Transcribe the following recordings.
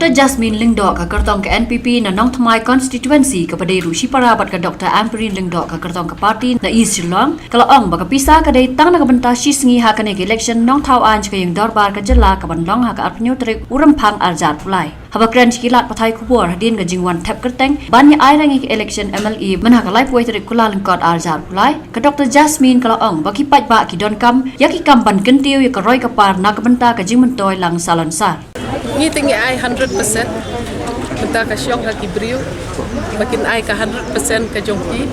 Dr. Jasmine Lingdok ka kertong ke NPP na Nong Thamai constituency kepada Rushi Parabat ke Dr. Amperin Lingdok ka kertong ke parti na East Shillong kalau ong baka pisah ka dai tang na kabenta shisngi ha ka ne election Nong Thau Anj ka yang dorbar ka jela ka bandong ha ka arpnyo trik uram phang arjat pulai haba kran chikilat pathai khubor hadin ka jingwan thap kerteng banya ai rangi ke election MLE man ha ka lai puai trik kula lengkot arjat pulai ka Dr. Jasmine kalau ong baki pat ba ki don kam yaki kam ban kentiu ya ka roi ka par na kabenta ka jingmentoi lang salon sar Ni tinggi ai 100%. Benta ka syok ka kibriu. Bakin ai ka 100% ka jongki.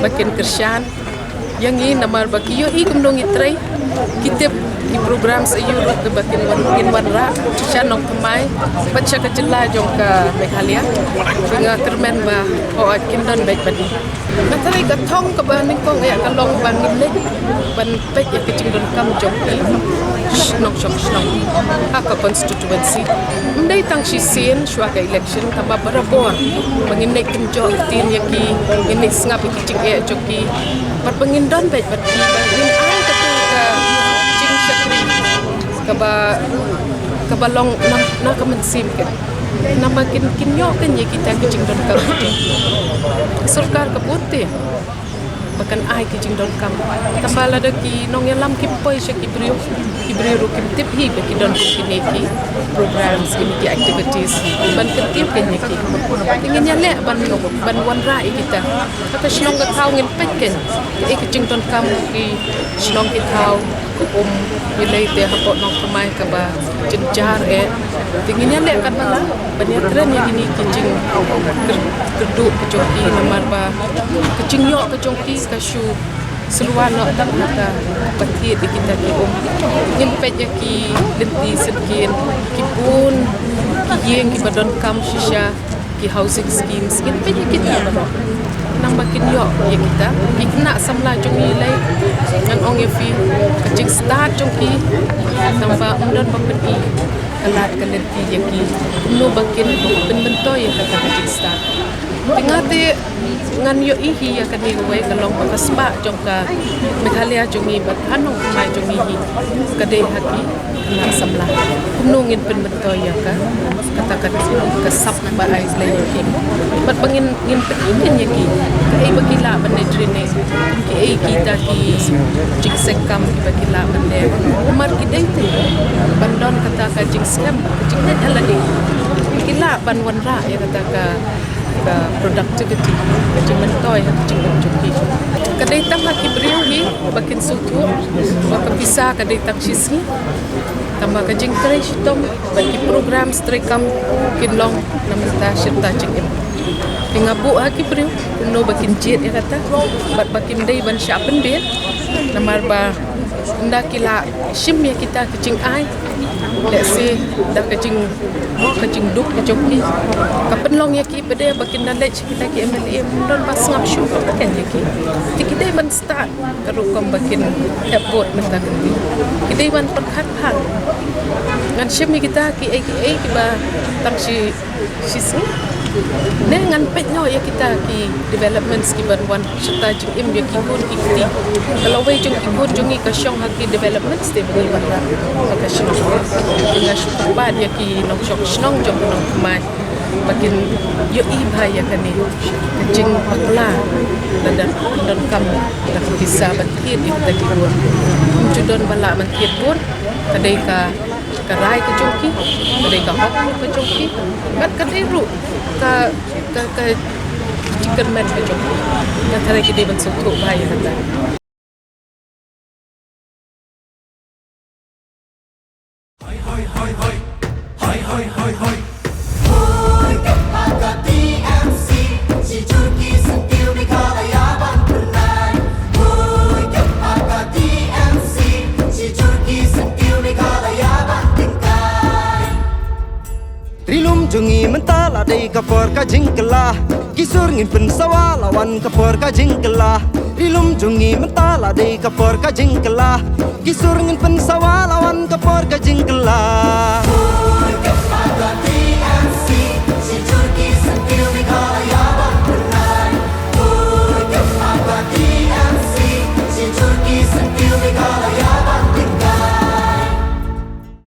Bakin kersian. Yang ni namar baki yo i kumdong itrai. Kitip di program sa iyo ke bakin wanra. Siya nong Thamai. Baca ka jela jong ka Meghalaya. Dengan kermen ba o kindon baik badi. Natarai ka thong ka ba ning kong ya ka long bangin lek. Ban pek ya kicing don kam jongki. Nong syok nong haka constituency mendai tang si sen shwa ka election tama barabor menginai kenjo tin yaki ini ngap kicing e joki pat pengindon baik pat bangin ai ka tu ka cing syakri ka ba long na ka mensim ke nama kinyo kan ye kita kicing don ka sarkar ka putih bahkan ai kicing don kam tambala da ki nong yalam ki poi she ki brio ru ki tip hi be ki don ki ne ki programs ki activities ban ki tip ken ki ingin ya le ban wan ra kita kata shlong ka thau ngin pek ken e kicing don kam ki shlong ki thau nilai te hapot nong Thamai ka ba jenjar tingin ya le kan bala banyak tren yang ini kicing keduk kejoki namar ba kicing yo kejoki kasyu seruan no tak kata pati di kita ki ngin pet ki lenti sedkin ki pun ki yeng ki badon kam shisha ki housing schemes ngin pet kita nang makin yo ya kita ikna samla jong nilai ngan ong fi kicing start jong ki tambah undon pepeti kalat kalenti yaki no bakin benbento ya kata kicing start tingati ngan yo ihi ya kan ni we kalong pakaspa jong ka Meghalaya jong ni bat anong mai jong ni kadai haki na samla kunungin benbento ya ka kata kasap ba ai lay yaki bat pangin ngin petin yaki kai bagila banai training ki ai kita ki jiksekam ki bagila banai umar kidai tu bandon kata ka jiksekam jikna ala ni bagila ban wanra ya kata ka productivity kecing toy kecing cuki kadai tam haki beriu hi bakin sutu baka bisa kadai tak sisi tambah kecing crash tom bagi program strekam kinlong namenta syirta cikin pingabu haki beriu no bakin jet ya kata bat bakin dai ban syapen be namar ba ndakila shim ya kita kecing ai let's say dah kecing duk kejoki kapenlong ya ki pede bakin knowledge kita ki MLA don pas ngap syu kan ya ki kita ban start karukom bakin airport menta kenti kita ban perkhat hal ngan syem kita ki ai ki ba tang si dengan petno ya kita ki development ki ban serta jing im ya ki kun ki ti kalau we jung ki kun jungi ka syong haki development step ni ban ka syong dengan syukur bad ya ki nong syong snong jong nong Thamai bakin yo i bahaya kan ni kecing pakla dan kam dak bisa bantir di kita ki kun judon bala bantir pun kadai ka karai ke joki kadai ka hok ke joki kat kadai ru ka chicken man ke joki dan tarai ke dia bentuk bahaya kata Jungi mentala dei kapor ka jingkela kisur ngin pen sawa lawan kapor ka jingkela rilum jungi mentala dei kapor ka jingkela kisur ngin pen sawa lawan kapor ka jingkela